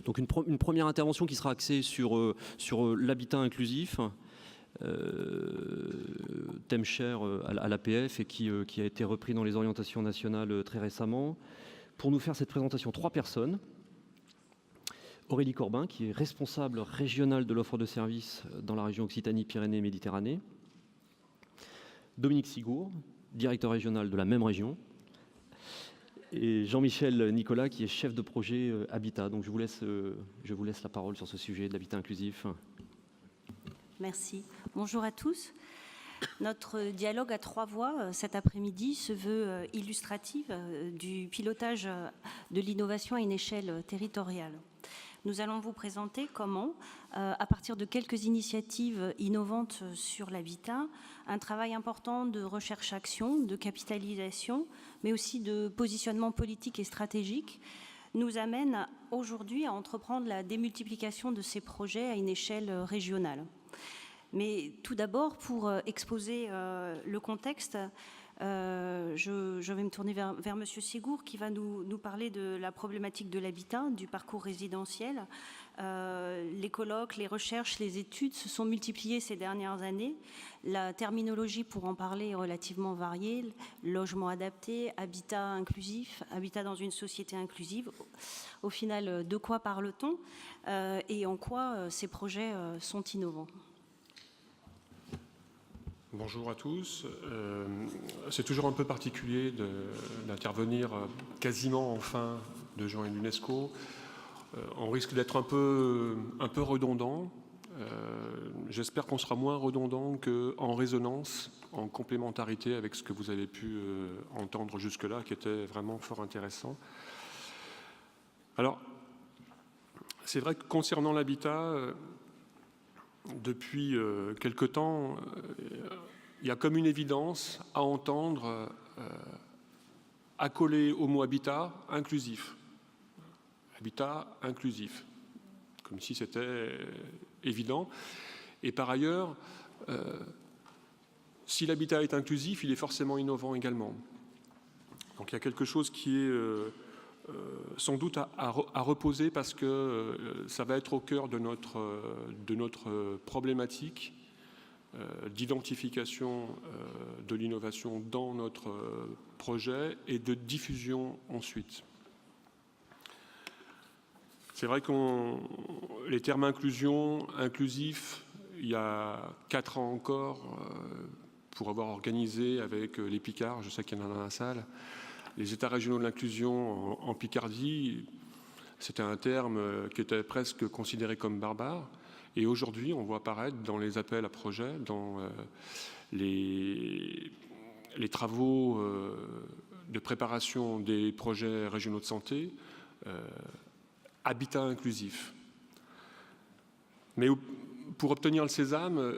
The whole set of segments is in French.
Donc une première intervention qui sera axée sur l'habitat inclusif, thème cher à l'APF et qui a été repris dans les orientations nationales très récemment. Pour nous faire cette présentation, 3 personnes. Aurélie Corbin, qui est responsable régionale de l'offre de services dans la région Occitanie-Pyrénées-Méditerranée. Dominique Sigour, directeur régional de la même région. Et Jean-Michel Nicolas, qui est chef de projet Habitat. Donc je vous laisse la parole sur ce sujet de l'habitat inclusif. Merci. Bonjour à tous. Notre dialogue à 3 voix cet après-midi se veut illustratif du pilotage de l'innovation à une échelle territoriale. Nous allons vous présenter comment, à partir de quelques initiatives innovantes sur l'habitat, un travail important de recherche-action, de capitalisation, mais aussi de positionnement politique et stratégique, nous amène aujourd'hui à entreprendre la démultiplication de ces projets à une échelle régionale. Mais tout d'abord, pour exposer le contexte, je vais me tourner vers Monsieur Sigour qui va nous parler de la problématique de l'habitat, du parcours résidentiel. Les colloques, les recherches, les études se sont multipliées ces dernières années. La terminologie pour en parler est relativement variée. Logement adapté, habitat inclusif, habitat dans une société inclusive. Au final, de quoi parle-t-on et en quoi ces projets sont innovants ? Bonjour à tous. C'est toujours un peu particulier d'intervenir quasiment en fin de Jean et l'UNESCO. On risque d'être un peu redondant. J'espère qu'on sera moins redondant qu'en résonance, en complémentarité avec ce que vous avez pu entendre jusque-là, qui était vraiment fort intéressant. Alors, c'est vrai que concernant l'habitat, depuis quelque temps, il y a comme une évidence à entendre accoler au mot habitat inclusif. Habitat inclusif, comme si c'était évident. Et par ailleurs, si l'habitat est inclusif, il est forcément innovant également. Donc il y a quelque chose qui est sans doute à reposer parce que ça va être au cœur de notre problématique d'identification de l'innovation dans notre projet et de diffusion ensuite. C'est vrai que les termes inclusion, inclusif, il y a 4 ans encore, pour avoir organisé avec les Picards, je sais qu'il y en a dans la salle, les États régionaux de l'inclusion en Picardie, c'était un terme qui était presque considéré comme barbare. Et aujourd'hui, on voit apparaître dans les appels à projets, dans les travaux de préparation des projets régionaux de santé, habitat inclusif. Mais pour obtenir le sésame,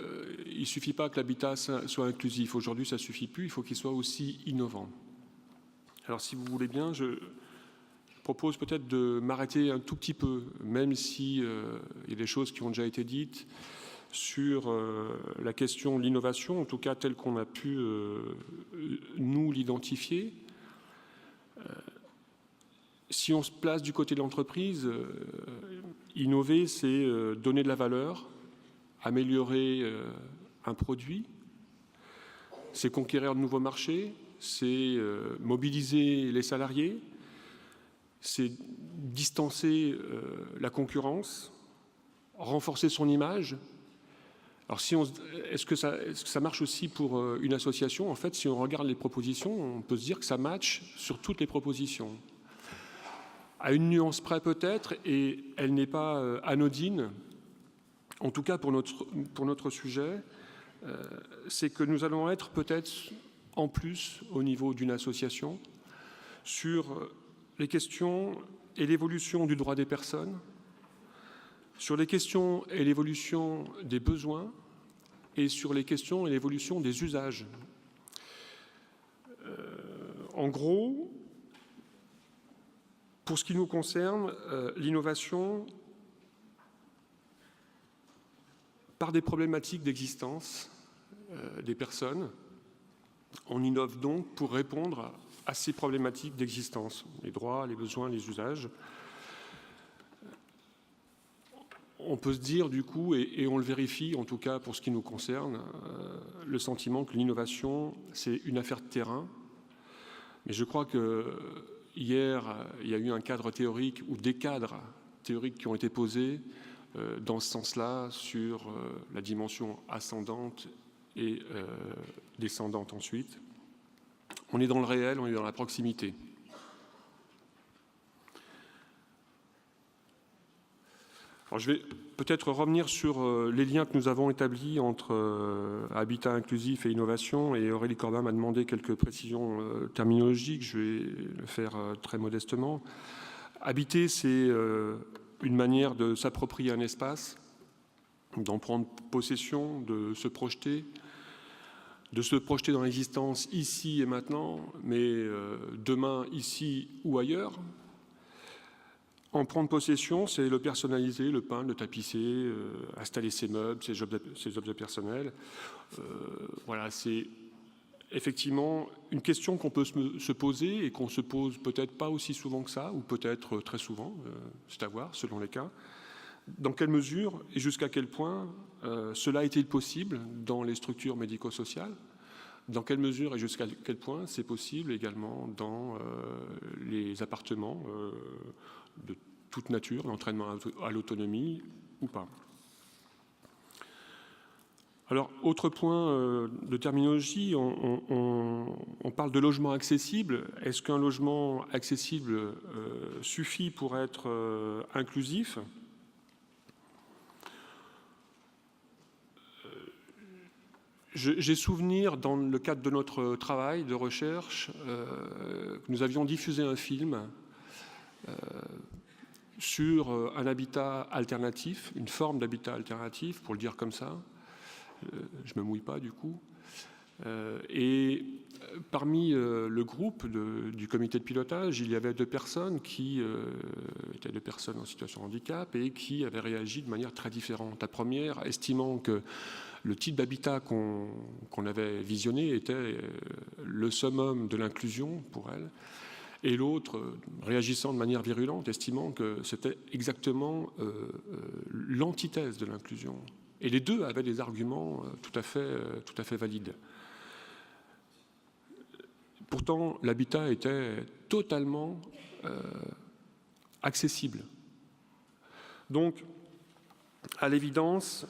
il ne suffit pas que l'habitat soit inclusif. Aujourd'hui, ça ne suffit plus, il faut qu'il soit aussi innovant. Alors, si vous voulez bien, je propose peut-être de m'arrêter un tout petit peu, même si il y a des choses qui ont déjà été dites sur la question de l'innovation, en tout cas telle qu'on a pu nous l'identifier. Si on se place du côté de l'entreprise, innover, c'est donner de la valeur, améliorer un produit, c'est conquérir de nouveaux marchés, c'est mobiliser les salariés, c'est distancer la concurrence, renforcer son image. Alors, est-ce que ça marche aussi pour une association? En fait, si on regarde les propositions, on peut se dire que ça match sur toutes les propositions. À une nuance près peut-être, et elle n'est pas anodine, en tout cas pour notre sujet, c'est que nous allons être peut-être en plus au niveau d'une association sur les questions et l'évolution du droit des personnes, sur les questions et l'évolution des besoins et sur les questions et l'évolution des usages. En gros, pour ce qui nous concerne, l'innovation part des problématiques d'existence des personnes. On innove donc pour répondre à ces problématiques d'existence, les droits, les besoins, les usages. on peut se dire du coup, et on le vérifie en tout cas pour ce qui nous concerne, le sentiment que l'innovation, c'est une affaire de terrain. Mais je crois que hier, il y a eu un cadre théorique ou des cadres théoriques qui ont été posés dans ce sens-là sur la dimension ascendante et descendante ensuite. On est dans le réel, on est dans la proximité. Alors je vais peut-être revenir sur les liens que nous avons établis entre habitat inclusif et innovation, et Aurélie Corbin m'a demandé quelques précisions terminologiques, je vais le faire très modestement. Habiter, c'est une manière de s'approprier un espace, d'en prendre possession, de se projeter dans l'existence ici et maintenant, mais demain, ici ou ailleurs. En prendre possession, c'est le personnaliser, le peindre, le tapisser, installer ses meubles, ses objets personnels. Voilà, c'est effectivement une question qu'on peut se poser et qu'on se pose peut-être pas aussi souvent que ça, ou peut-être très souvent, c'est à voir selon les cas. Dans quelle mesure et jusqu'à quel point cela est-il possible dans les structures médico-sociales? Dans quelle mesure et jusqu'à quel point c'est possible également dans les appartements de toute nature, l'entraînement à l'autonomie ou pas. Alors, autre point de terminologie, on parle de logement accessible. Est-ce qu'un logement accessible suffit pour être inclusif ? J'ai souvenir, dans le cadre de notre travail de recherche, que nous avions diffusé un film sur un habitat alternatif, une forme d'habitat alternatif, pour le dire comme ça. Je ne me mouille pas du coup. Et parmi le groupe du comité de pilotage, il y avait 2 personnes qui étaient 2 personnes en situation de handicap et qui avaient réagi de manière très différente. La première, estimant que le type d'habitat qu'on avait visionné était le summum de l'inclusion pour elle, et l'autre réagissant de manière virulente, estimant que c'était exactement l'antithèse de l'inclusion. Et les deux avaient des arguments tout à fait valides. Pourtant, l'habitat était totalement accessible. Donc, à l'évidence,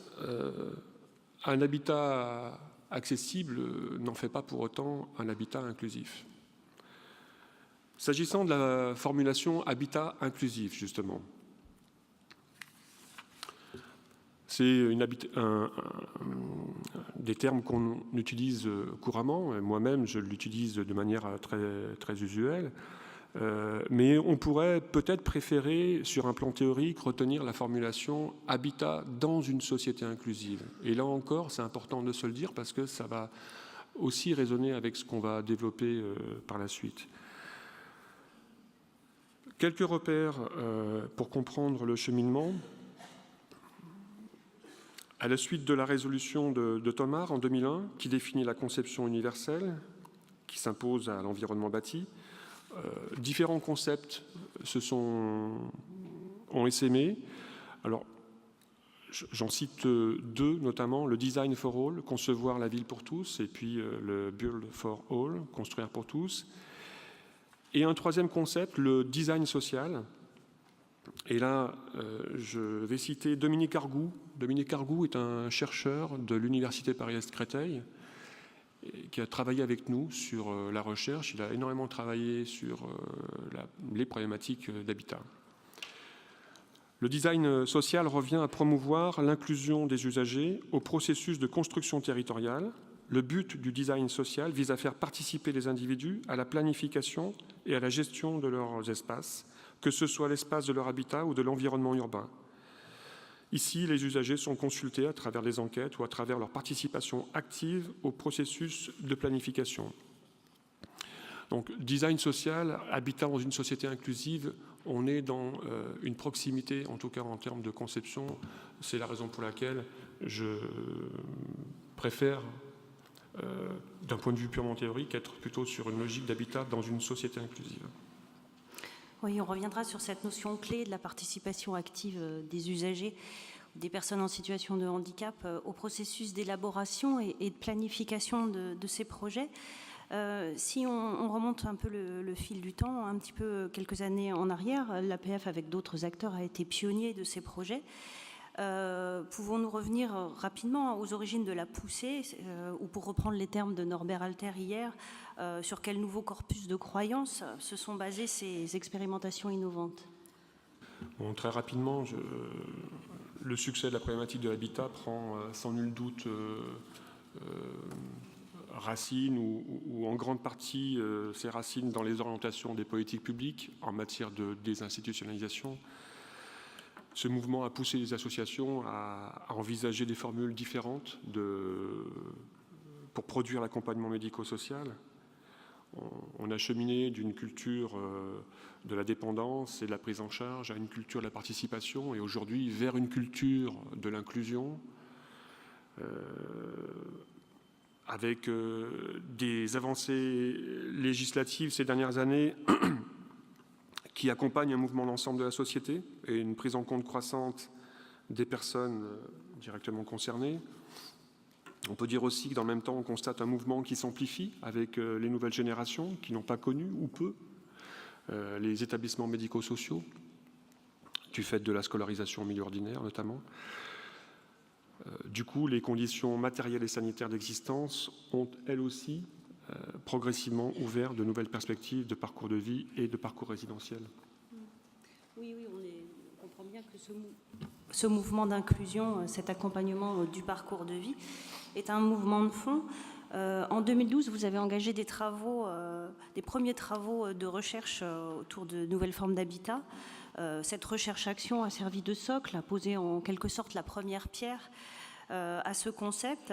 un habitat accessible n'en fait pas pour autant un habitat inclusif. S'agissant de la formulation habitat inclusif, justement, c'est des termes qu'on utilise couramment. Moi-même, je l'utilise de manière très, très usuelle. Mais on pourrait peut-être préférer, sur un plan théorique, retenir la formulation « habitat dans une société inclusive ». Et là encore, c'est important de se le dire parce que ça va aussi résonner avec ce qu'on va développer par la suite. Quelques repères pour comprendre le cheminement. À la suite de la résolution de Tomar en 2001, qui définit la conception universelle qui s'impose à l'environnement bâti, différents concepts ont essaimé. Alors, j'en cite 2, notamment le design for all, concevoir la ville pour tous, et puis le build for all, construire pour tous. Et un 3e concept, le design social. Et là, je vais citer Dominique Argout. Dominique Argout est un chercheur de l'Université Paris-Est-Créteil qui a travaillé avec nous sur la recherche. Il a énormément travaillé sur les problématiques d'habitat. Le design social revient à promouvoir l'inclusion des usagers au processus de construction territoriale. Le but du design social vise à faire participer les individus à la planification et à la gestion de leurs espaces, que ce soit l'espace de leur habitat ou de l'environnement urbain. Ici, les usagers sont consultés à travers les enquêtes ou à travers leur participation active au processus de planification. Donc, design social, habitat dans une société inclusive, on est dans une proximité, en tout cas en termes de conception. C'est la raison pour laquelle je préfère, d'un point de vue purement théorique, être plutôt sur une logique d'habitat dans une société inclusive. Oui, on reviendra sur cette notion clé de la participation active des usagers des personnes en situation de handicap au processus d'élaboration et de planification de ces projets. Si on remonte un peu le fil du temps, un petit peu quelques années en arrière, l'APF avec d'autres acteurs a été pionnier de ces projets. Pouvons-nous revenir rapidement aux origines de la poussée, ou pour reprendre les termes de Norbert Alter hier, sur quel nouveau corpus de croyances se sont basées ces expérimentations innovantes? Bon, très rapidement, le succès de la problématique de l'habitat prend sans nul doute racines ou en grande partie ses racines dans les orientations des politiques publiques en matière de désinstitutionnalisation. Ce mouvement a poussé les associations à envisager des formules différentes pour produire l'accompagnement médico-social. On a cheminé d'une culture de la dépendance et de la prise en charge à une culture de la participation et aujourd'hui vers une culture de l'inclusion avec des avancées législatives ces dernières années qui accompagnent un mouvement d'ensemble de la société et une prise en compte croissante des personnes directement concernées. On peut dire aussi que dans le même temps, on constate un mouvement qui s'amplifie avec les nouvelles générations qui n'ont pas connu ou peu les établissements médico-sociaux, du fait de la scolarisation en milieu ordinaire notamment. Du coup, les conditions matérielles et sanitaires d'existence ont, elles aussi, progressivement ouvert de nouvelles perspectives de parcours de vie et de parcours résidentiel. Oui, on comprend bien que ce mouvement d'inclusion, cet accompagnement du parcours de vie, est un mouvement de fond. En 2012, vous avez engagé des premiers travaux de recherche autour de nouvelles formes d'habitat. Cette recherche-action a servi de socle, a posé en quelque sorte la première pierre à ce concept.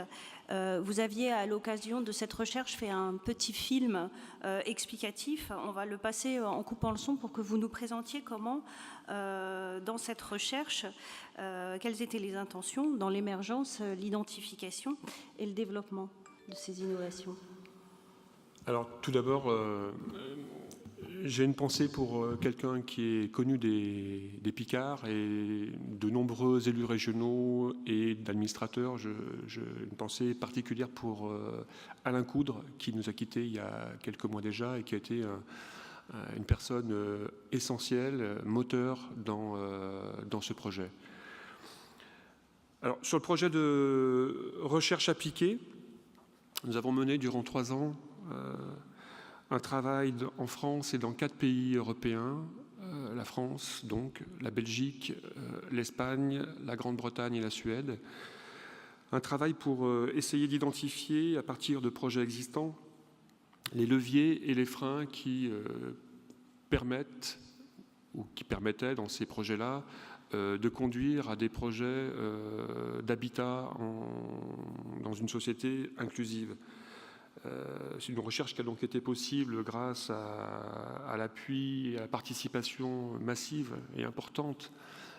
Vous aviez, à l'occasion de cette recherche, fait un petit film explicatif. On va le passer en coupant le son pour que vous nous présentiez comment, dans cette recherche, quelles étaient les intentions dans l'émergence, l'identification et le développement de ces innovations. Alors, tout d'abord, j'ai une pensée pour quelqu'un qui est connu des Picards et de nombreux élus régionaux et d'administrateurs. J'ai une pensée particulière pour Alain Coudre, qui nous a quittés il y a quelques mois déjà et qui a été une personne essentielle, moteur dans ce projet. Alors, sur le projet de recherche appliquée, nous avons mené durant 3 ans un travail en France et dans 4 pays européens, la France, donc, la Belgique, l'Espagne, la Grande-Bretagne et la Suède. Un travail pour essayer d'identifier, à partir de projets existants, les leviers et les freins qui permettent, ou qui permettaient dans ces projets-là, de conduire à des projets d'habitat dans une société inclusive. C'est une recherche qui a donc été possible grâce à l'appui et à la participation massive et importante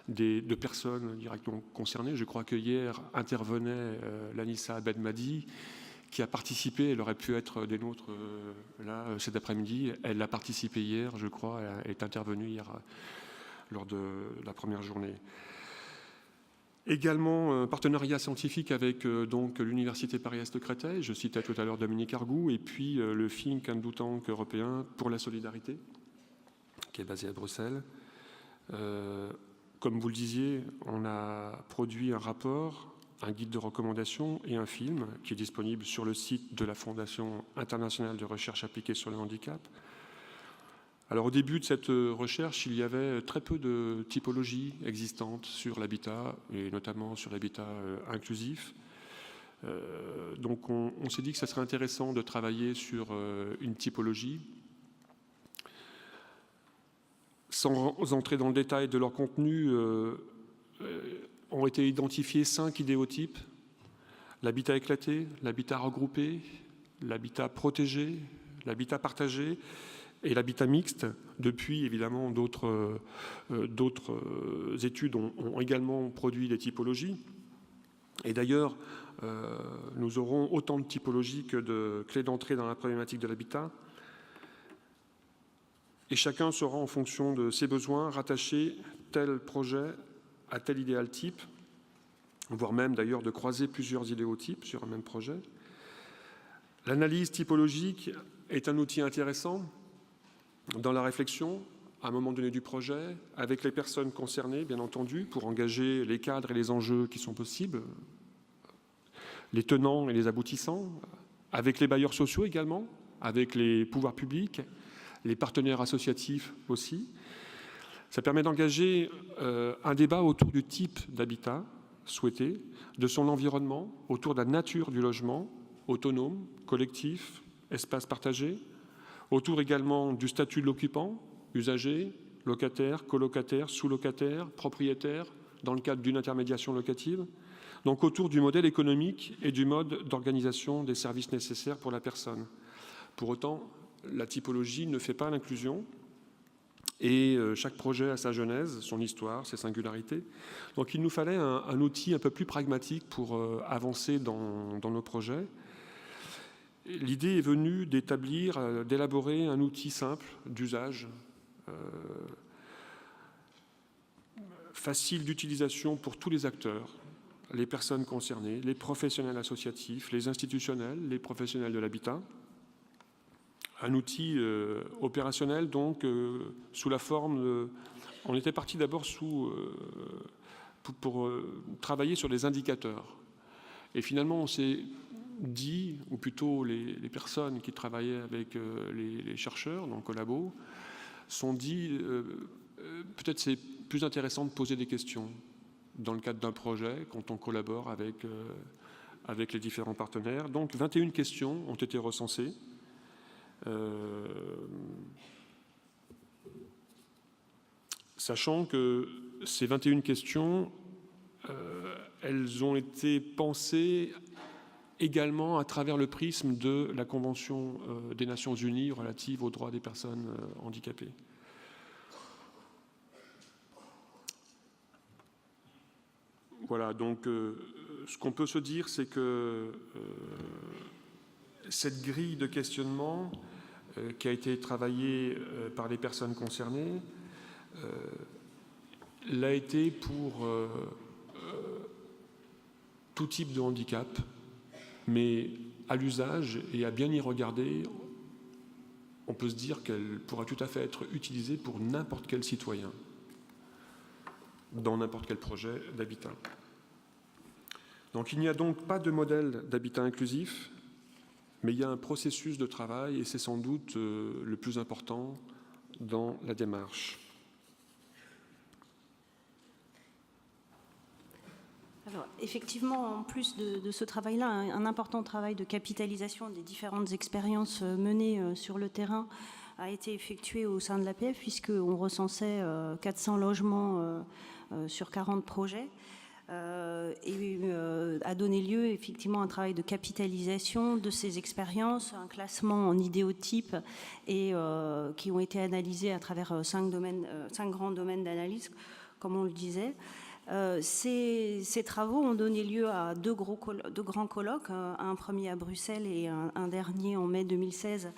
de personnes directement concernées. Je crois que hier intervenait Lanissa Benmadi, qui a participé, elle aurait pu être des nôtres là cet après-midi. Elle a participé hier, je crois, elle est intervenue hier lors de la première journée. Également un partenariat scientifique avec donc l'Université Paris-Est Créteil, je citais tout à l'heure Dominique Argout, et puis le Think and Do Tank européen pour la solidarité, qui est basé à Bruxelles. Comme vous le disiez, on a produit un rapport, un guide de recommandation et un film qui est disponible sur le site de la Fondation internationale de recherche appliquée sur le handicap. Alors au début de cette recherche, il y avait très peu de typologies existantes sur l'habitat, et notamment sur l'habitat inclusif. Donc on s'est dit que ça serait intéressant de travailler sur une typologie. Sans entrer dans le détail de leur contenu, ont été identifiés 5 idéotypes: l'habitat éclaté, l'habitat regroupé, l'habitat protégé, l'habitat partagé et l'habitat mixte. Depuis, évidemment, d'autres études ont également produit des typologies. Et d'ailleurs, nous aurons autant de typologies que de clés d'entrée dans la problématique de l'habitat. Et chacun sera, en fonction de ses besoins, rattaché tel projet à tel idéal type. voire même d'ailleurs de croiser plusieurs idéotypes sur un même projet. L'analyse typologique est un outil intéressant dans la réflexion, à un moment donné du projet, avec les personnes concernées, bien entendu, pour engager les cadres et les enjeux qui sont possibles, les tenants et les aboutissants, avec les bailleurs sociaux également, avec les pouvoirs publics, les partenaires associatifs aussi. Ça permet d'engager un débat autour du type d'habitat souhaité, de son environnement, autour de la nature du logement, autonome, collectif, espace partagé, autour également du statut de l'occupant, usager, locataire, colocataire, sous-locataire, propriétaire, dans le cadre d'une intermédiation locative, donc autour du modèle économique et du mode d'organisation des services nécessaires pour la personne. Pour autant, la typologie ne fait pas l'inclusion et chaque projet a sa genèse, son histoire, ses singularités. Donc il nous fallait un outil un peu plus pragmatique pour avancer dans nos projets. L'idée est venue d'élaborer un outil simple d'usage, facile d'utilisation pour tous les acteurs, les personnes concernées, les professionnels associatifs, les institutionnels, les professionnels de l'habitat. Un outil opérationnel, donc, sous la forme on était parti d'abord pour travailler sur des indicateurs. Et finalement, on s'est dit, ou plutôt les personnes qui travaillaient avec les chercheurs, donc collabos, sont dit, peut-être c'est plus intéressant de poser des questions dans le cadre d'un projet, quand on collabore avec les différents partenaires. Donc 21 questions ont été recensées. Sachant que ces 21 questions, elles ont été pensées également à travers le prisme de la Convention des Nations Unies relative aux droits des personnes handicapées. Voilà, donc ce qu'on peut se dire, c'est que cette grille de questionnement qui a été travaillée par les personnes concernées l'a été pour tout type de handicap, mais à l'usage et à bien y regarder, on peut se dire qu'elle pourra tout à fait être utilisée pour n'importe quel citoyen, dans n'importe quel projet d'habitat. Donc il n'y a donc pas de modèle d'habitat inclusif, mais il y a un processus de travail et c'est sans doute le plus important dans la démarche. Alors, effectivement, en plus de ce travail-là, un important travail de capitalisation des différentes expériences menées sur le terrain a été effectué au sein de l'APF, puisqu'on recensait 400 logements sur 40 projets. Et a donné lieu effectivement à un travail de capitalisation de ces expériences, un classement en idéotypes et qui ont été analysés à travers 5 grands domaines d'analyse, comme on le disait. Ces travaux ont donné lieu à deux grands colloques, un premier à Bruxelles et un dernier en mai 2016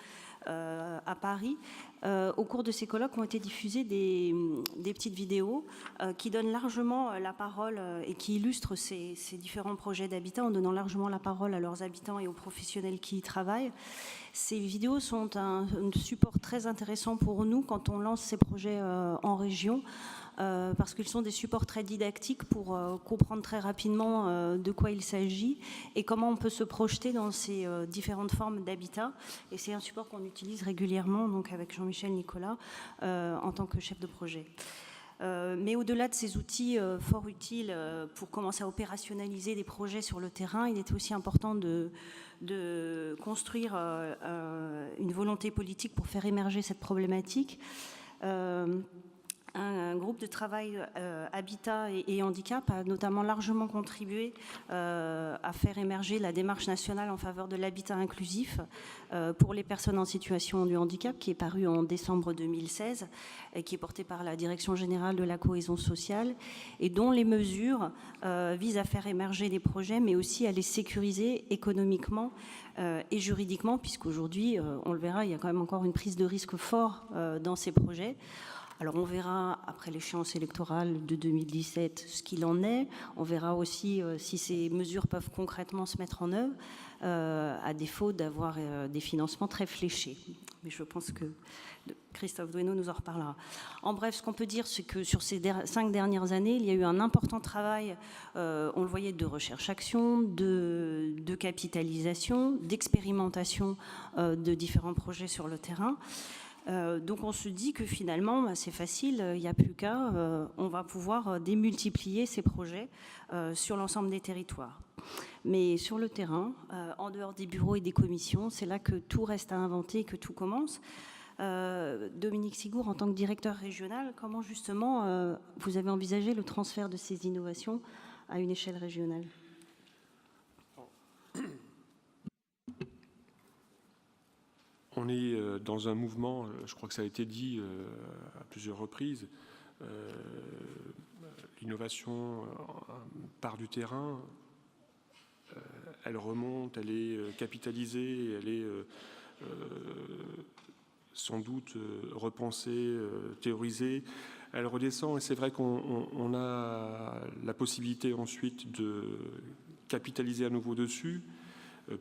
à Paris. Au cours de ces colloques ont été diffusées des petites vidéos qui donnent largement la parole et qui illustrent ces différents projets d'habitat en donnant largement la parole à leurs habitants et aux professionnels qui y travaillent. Ces vidéos sont un support très intéressant pour nous quand on lance ces projets en région, parce qu'ils sont des supports très didactiques pour comprendre très rapidement de quoi il s'agit et comment on peut se projeter dans ces différentes formes d'habitat. Et c'est un support qu'on utilise régulièrement, donc avec Jean-Michel Nicolas, en tant que chef de projet. Mais au-delà de ces outils fort utiles pour commencer à opérationnaliser des projets sur le terrain, il était aussi important de construire une volonté politique pour faire émerger cette problématique. Un groupe de travail habitat et handicap a notamment largement contribué à faire émerger la démarche nationale en faveur de l'habitat inclusif pour les personnes en situation de handicap, qui est parue en décembre 2016 et qui est portée par la Direction générale de la cohésion sociale et dont les mesures visent à faire émerger des projets mais aussi à les sécuriser économiquement et juridiquement, puisqu'aujourd'hui, on le verra, il y a quand même encore une prise de risque fort dans ces projets. Alors on verra après l'échéance électorale de 2017 ce qu'il en est. On verra aussi si ces mesures peuvent concrètement se mettre en œuvre, à défaut d'avoir des financements très fléchés. Mais je pense que Christophe Douénaud nous en reparlera. En bref, ce qu'on peut dire, c'est que sur ces 5 dernières années, il y a eu un important travail, on le voyait, de recherche-action, de capitalisation, d'expérimentation de différents projets sur le terrain. Donc on se dit que finalement, c'est facile, il n'y a plus qu'à, on va pouvoir démultiplier ces projets sur l'ensemble des territoires. Mais sur le terrain, en dehors des bureaux et des commissions, c'est là que tout reste à inventer et que tout commence. Dominique Sigour, en tant que directeur régional, comment justement vous avez envisagé le transfert de ces innovations à une échelle régionale ? On est dans un mouvement, je crois que ça a été dit à plusieurs reprises, l'innovation part du terrain, elle remonte, elle est capitalisée, elle est sans doute repensée, théorisée, elle redescend et c'est vrai qu'on a la possibilité ensuite de capitaliser à nouveau dessus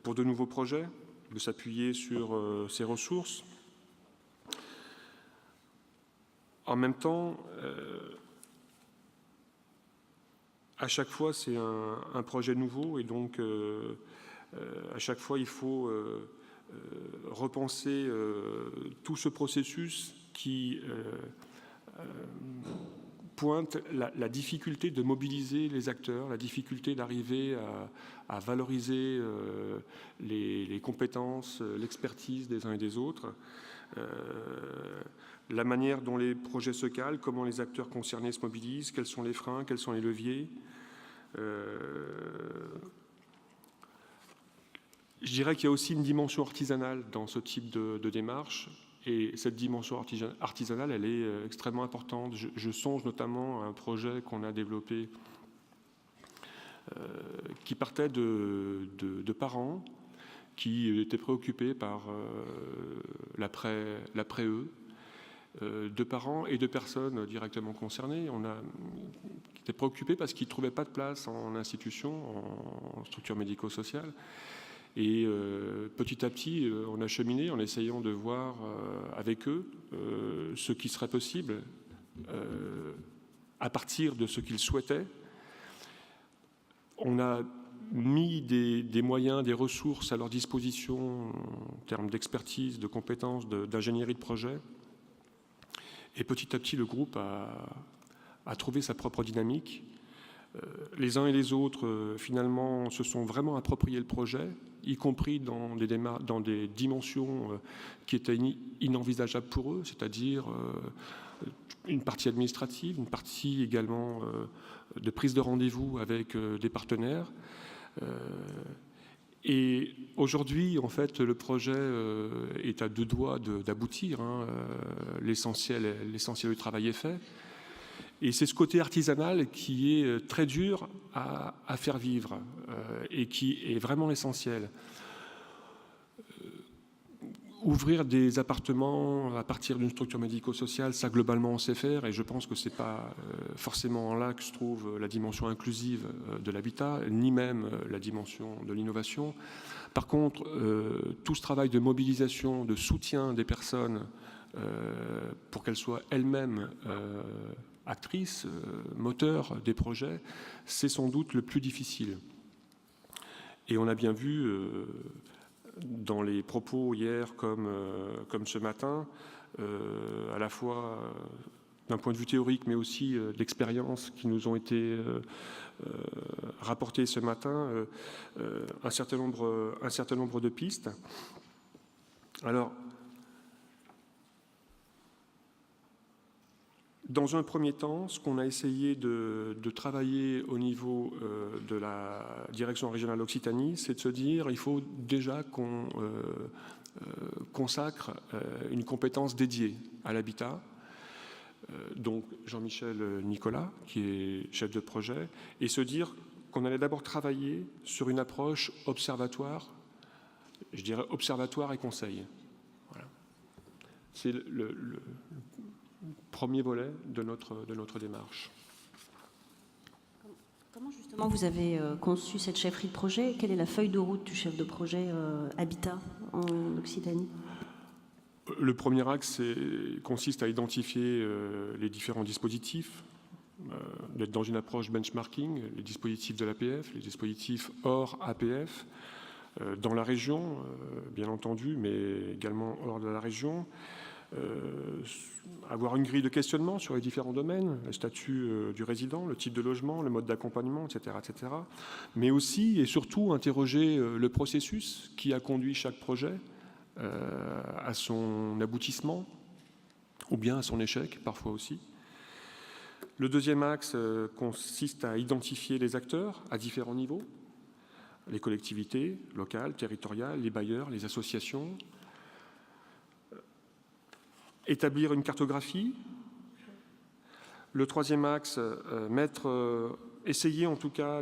pour de nouveaux projets, de s'appuyer sur ses ressources. En même temps, à chaque fois, c'est un projet nouveau et donc à chaque fois, il faut repenser tout ce processus qui pointe la difficulté de mobiliser les acteurs, la difficulté d'arriver à valoriser les compétences, l'expertise des uns et des autres, la manière dont les projets se calent, comment les acteurs concernés se mobilisent, quels sont les freins, quels sont les leviers. Je dirais qu'il y a aussi une dimension artisanale dans ce type de démarche. Et cette dimension artisanale, elle est extrêmement importante. Je songe notamment à un projet qu'on a développé qui partait de parents qui étaient préoccupés par l'après-eux, de parents et de personnes directement concernées. Qui étaient préoccupés parce qu'ils ne trouvaient pas de place en institution, en structure médico-sociale. Et petit à petit, on a cheminé en essayant de voir avec eux ce qui serait possible à partir de ce qu'ils souhaitaient. On a mis des moyens, des ressources à leur disposition en termes d'expertise, de compétences, d'ingénierie de projet. Et petit à petit, le groupe a trouvé sa propre dynamique. Les uns et les autres, finalement, se sont vraiment appropriés le projet, y compris dans des dimensions qui étaient inenvisageables pour eux, c'est-à-dire une partie administrative, une partie également de prise de rendez-vous avec des partenaires. Et aujourd'hui, en fait, le projet est à 2 doigts d'aboutir. L'essentiel du travail est fait. Et c'est ce côté artisanal qui est très dur à faire vivre et qui est vraiment essentiel. Ouvrir des appartements à partir d'une structure médico-sociale, ça globalement on sait faire et je pense que ce n'est pas forcément là que se trouve la dimension inclusive de l'habitat, ni même la dimension de l'innovation. Par contre, tout ce travail de mobilisation, de soutien des personnes pour qu'elles soient elles-mêmes actrices, moteurs des projets, c'est sans doute le plus difficile. Et on a bien vu dans les propos hier comme ce matin, à la fois d'un point de vue théorique, mais aussi d'expériences qui nous ont été rapportées ce matin, un certain nombre de pistes. Alors, dans un premier temps, ce qu'on a essayé de travailler au niveau de la direction régionale Occitanie, c'est de se dire qu'il faut déjà qu'on consacre une compétence dédiée à l'habitat. Donc Jean-Michel Nicolas, qui est chef de projet, et se dire qu'on allait d'abord travailler sur une approche observatoire, je dirais observatoire et conseil. Voilà. C'est premier volet de notre démarche. Comment justement vous avez conçu cette chefferie de projet? Quelle est la feuille de route du chef de projet Habitat en Occitanie? Le premier axe consiste à identifier les différents dispositifs, d'être dans une approche benchmarking, les dispositifs de l'APF, les dispositifs hors APF, dans la région, bien entendu, mais également hors de la région. Avoir une grille de questionnement sur les différents domaines, le statut du résident, le type de logement, le mode d'accompagnement, etc., etc. Mais aussi et surtout interroger le processus qui a conduit chaque projet à son aboutissement ou bien à son échec, parfois aussi. Le deuxième axe consiste à identifier les acteurs à différents niveaux, les collectivités locales, territoriales, les bailleurs, les associations, établir une cartographie. Le troisième axe, essayer en tout cas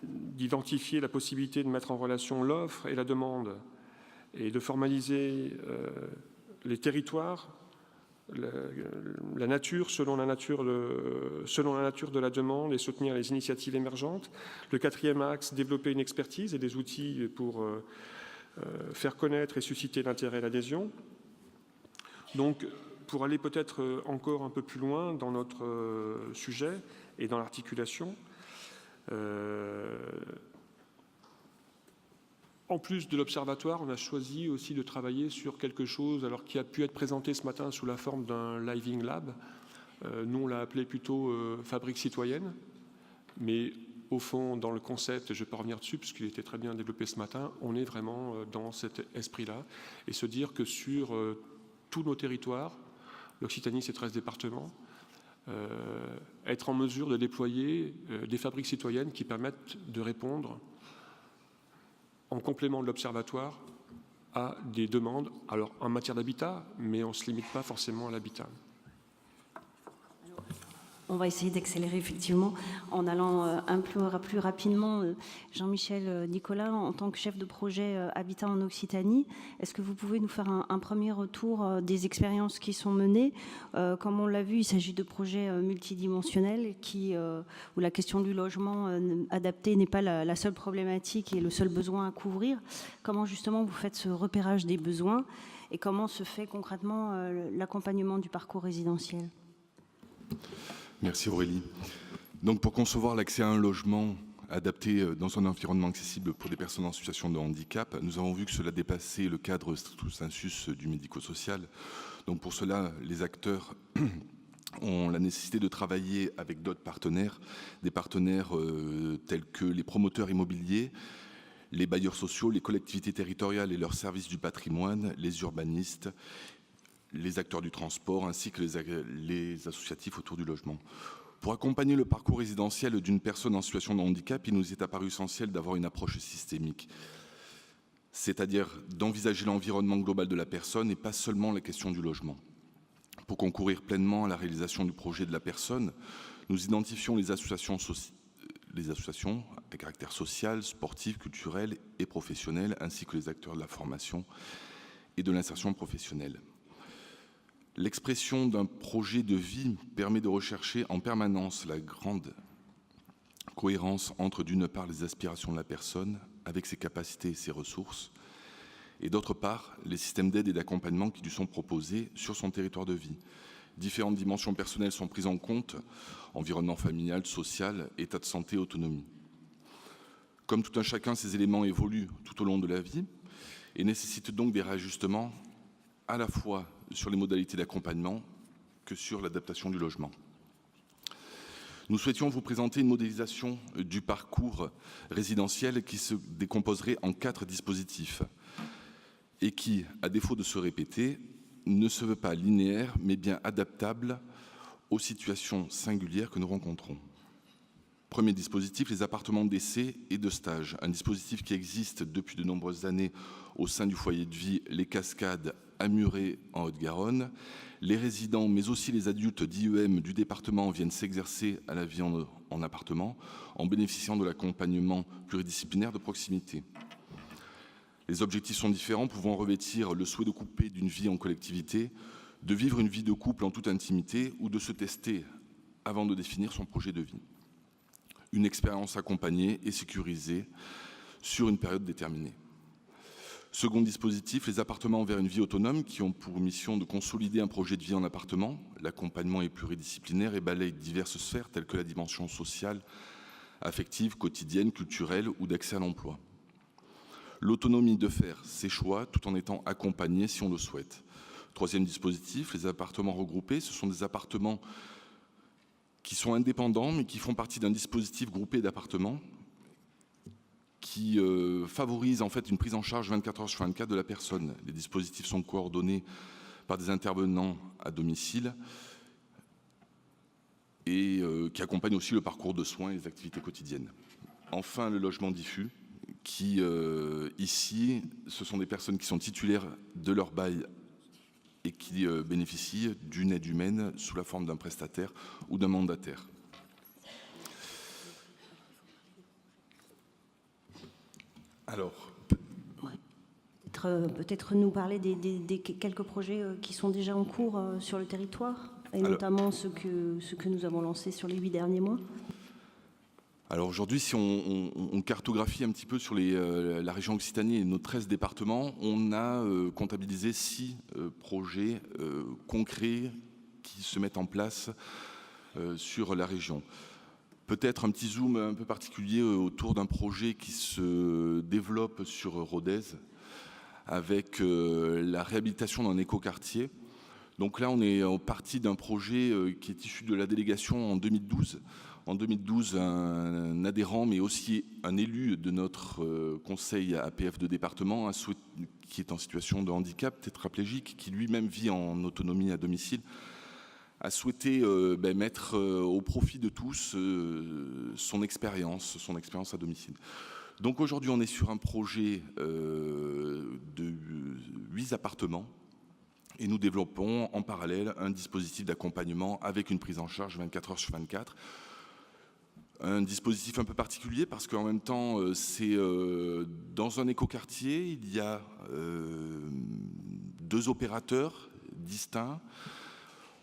d'identifier la possibilité de mettre en relation l'offre et la demande et de formaliser les territoires, la nature selon la nature de la demande et soutenir les initiatives émergentes. Le quatrième axe, développer une expertise et des outils pour faire connaître et susciter l'intérêt et l'adhésion. Donc, pour aller peut-être encore un peu plus loin dans notre sujet et dans l'articulation, en plus de l'observatoire, on a choisi aussi de travailler sur quelque chose alors qui a pu être présenté ce matin sous la forme d'un Living Lab. Nous, on l'a appelé plutôt fabrique citoyenne, mais au fond, dans le concept, et je ne vais pas revenir dessus puisqu'il était très bien développé ce matin, on est vraiment dans cet esprit-là et se dire que sur tous nos territoires, l'Occitanie, c'est 13 départements, être en mesure de déployer des fabriques citoyennes qui permettent de répondre en complément de l'observatoire à des demandes, alors en matière d'habitat, mais on ne se limite pas forcément à l'habitat. On va essayer d'accélérer effectivement en allant un peu plus rapidement. Jean-Michel Nicolas, en tant que chef de projet Habitat en Occitanie, est-ce que vous pouvez nous faire un premier retour des expériences qui sont menées? Comme on l'a vu, il s'agit de projets multidimensionnels où la question du logement adapté n'est pas la seule problématique et le seul besoin à couvrir. Comment justement vous faites ce repérage des besoins et comment se fait concrètement l'accompagnement du parcours résidentiel? Merci Aurélie. Donc pour concevoir l'accès à un logement adapté dans un environnement accessible pour des personnes en situation de handicap, nous avons vu que cela dépassait le cadre stricto sensu du médico-social. Donc pour cela, les acteurs ont la nécessité de travailler avec d'autres partenaires, des partenaires tels que les promoteurs immobiliers, les bailleurs sociaux, les collectivités territoriales et leurs services du patrimoine, les urbanistes, les acteurs du transport ainsi que les associatifs autour du logement. Pour accompagner le parcours résidentiel d'une personne en situation de handicap, il nous est apparu essentiel d'avoir une approche systémique, c'est-à-dire d'envisager l'environnement global de la personne et pas seulement la question du logement. Pour concourir pleinement à la réalisation du projet de la personne, nous identifions les associations à caractère social, sportif, culturel et professionnel, ainsi que les acteurs de la formation et de l'insertion professionnelle. L'expression d'un projet de vie permet de rechercher en permanence la grande cohérence entre, d'une part, les aspirations de la personne avec ses capacités et ses ressources, et d'autre part, les systèmes d'aide et d'accompagnement qui lui sont proposés sur son territoire de vie. Différentes dimensions personnelles sont prises en compte, environnement familial, social, état de santé, autonomie. Comme tout un chacun, ces éléments évoluent tout au long de la vie et nécessitent donc des réajustements à la fois sur les modalités d'accompagnement que sur l'adaptation du logement. Nous souhaitions vous présenter une modélisation du parcours résidentiel qui se décomposerait en 4 dispositifs et qui, à défaut de se répéter, ne se veut pas linéaire, mais bien adaptable aux situations singulières que nous rencontrons. Premier dispositif, les appartements d'essai et de stage. Un dispositif qui existe depuis de nombreuses années au sein du foyer de vie Les Cascades à Muret en Haute-Garonne. Les résidents, mais aussi les adultes d'IEM du département viennent s'exercer à la vie en appartement en bénéficiant de l'accompagnement pluridisciplinaire de proximité. Les objectifs sont différents, pouvant revêtir le souhait de couper d'une vie en collectivité, de vivre une vie de couple en toute intimité ou de se tester avant de définir son projet de vie. Une expérience accompagnée et sécurisée sur une période déterminée. Second dispositif, les appartements vers une vie autonome qui ont pour mission de consolider un projet de vie en appartement. L'accompagnement est pluridisciplinaire et balaye diverses sphères telles que la dimension sociale, affective, quotidienne, culturelle ou d'accès à l'emploi. L'autonomie de faire ses choix tout en étant accompagné si on le souhaite. Troisième dispositif, les appartements regroupés, ce sont des appartements qui sont indépendants mais qui font partie d'un dispositif groupé d'appartements qui favorise en fait une prise en charge 24 heures sur 24 de la personne. Les dispositifs sont coordonnés par des intervenants à domicile et qui accompagnent aussi le parcours de soins et les activités quotidiennes. Enfin, le logement diffus, qui ici, ce sont des personnes qui sont titulaires de leur bail et qui bénéficient d'une aide humaine sous la forme d'un prestataire ou d'un mandataire. Alors, peut-être nous parler des quelques projets qui sont déjà en cours sur le territoire, et notamment ceux que nous avons lancés sur les 8 derniers mois. Alors aujourd'hui, si on cartographie un petit peu sur la région Occitanie et nos 13 départements, on a comptabilisé 6 projets concrets qui se mettent en place sur la région. Peut-être un petit zoom un peu particulier autour d'un projet qui se développe sur Rodez avec la réhabilitation d'un écoquartier. Donc là, on est parti d'un projet qui est issu de la délégation en 2012. En 2012, un adhérent, mais aussi un élu de notre conseil APF de département, qui est en situation de handicap tétraplégique, qui lui-même vit en autonomie à domicile, a souhaité mettre au profit de tous son expérience à domicile. Donc aujourd'hui, on est sur un projet de 8 appartements et nous développons en parallèle un dispositif d'accompagnement avec une prise en charge 24 heures sur 24. Un dispositif un peu particulier parce qu'en même temps, c'est dans un écoquartier, il y a 2 opérateurs distincts.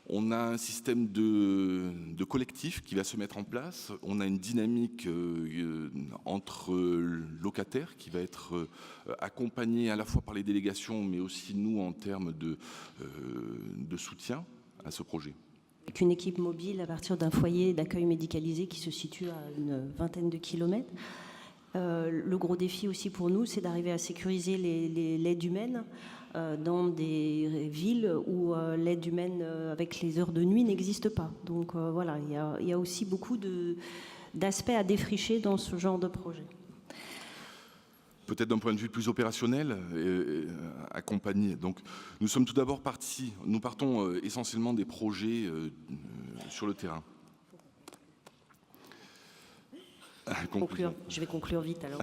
On a un système de collectif qui va se mettre en place. On a une dynamique entre locataires qui va être accompagnée à la fois par les délégations, mais aussi nous en termes de soutien à ce projet. Avec une équipe mobile à partir d'un foyer d'accueil médicalisé qui se situe à une vingtaine de kilomètres. Le gros défi aussi pour nous, c'est d'arriver à sécuriser l'aide humaine dans des villes où l'aide humaine avec les heures de nuit n'existe pas. Donc voilà, il y a aussi beaucoup d'aspects à défricher dans ce genre de projet. Peut-être d'un point de vue plus opérationnel, accompagné. Donc, nous sommes tout d'abord nous partons essentiellement des projets sur le terrain. Je vais conclure vite alors.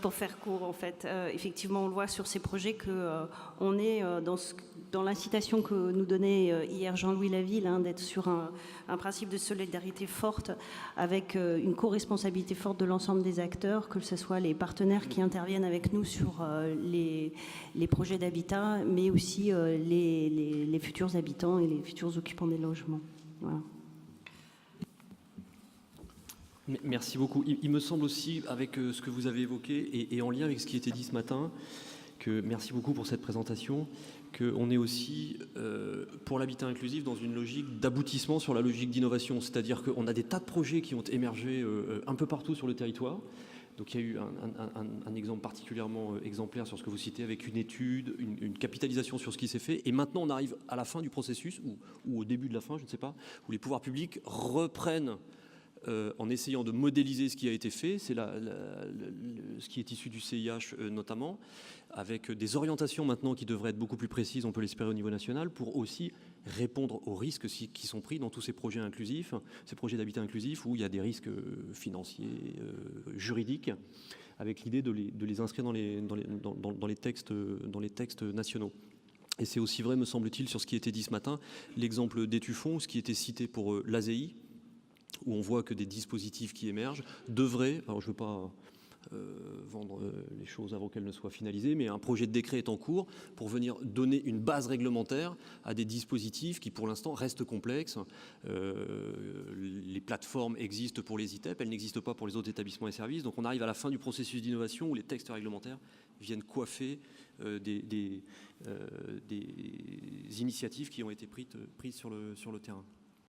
Pour faire court, en fait, effectivement, on le voit sur ces projets qu'on est dans l'incitation que nous donnait hier Jean-Louis Laville, d'être sur un principe de solidarité forte avec une co-responsabilité forte de l'ensemble des acteurs, que ce soit les partenaires qui interviennent avec nous sur les projets d'habitat, mais aussi les futurs habitants et les futurs occupants des logements. Voilà. Merci beaucoup. Il me semble aussi, avec ce que vous avez évoqué et en lien avec ce qui a été dit ce matin, que merci beaucoup pour cette présentation, qu'on est aussi pour l'habitat inclusif dans une logique d'aboutissement sur la logique d'innovation. C'est-à-dire qu'on a des tas de projets qui ont émergé un peu partout sur le territoire. Donc il y a eu un exemple particulièrement exemplaire sur ce que vous citez avec une étude, une capitalisation sur ce qui s'est fait. Et maintenant on arrive à la fin du processus, ou au début de la fin, je ne sais pas, où les pouvoirs publics reprennent en essayant de modéliser ce qui a été fait, c'est ce qui est issu du CIH notamment, avec des orientations maintenant qui devraient être beaucoup plus précises, on peut l'espérer au niveau national, pour aussi répondre aux risques qui sont pris dans tous ces projets inclusifs, ces projets d'habitat inclusif où il y a des risques financiers, juridiques, avec l'idée de les inscrire dans les textes nationaux. Et c'est aussi vrai, me semble-t-il, sur ce qui a été dit ce matin, l'exemple d'Étueffont, ce qui était cité pour l'ASEI, où on voit que des dispositifs qui émergent devraient, alors je ne veux pas vendre les choses avant qu'elles ne soient finalisées, mais un projet de décret est en cours pour venir donner une base réglementaire à des dispositifs qui pour l'instant restent complexes. Les plateformes existent pour les ITEP, elles n'existent pas pour les autres établissements et services, donc on arrive à la fin du processus d'innovation où les textes réglementaires viennent coiffer des initiatives qui ont été prises sur le terrain.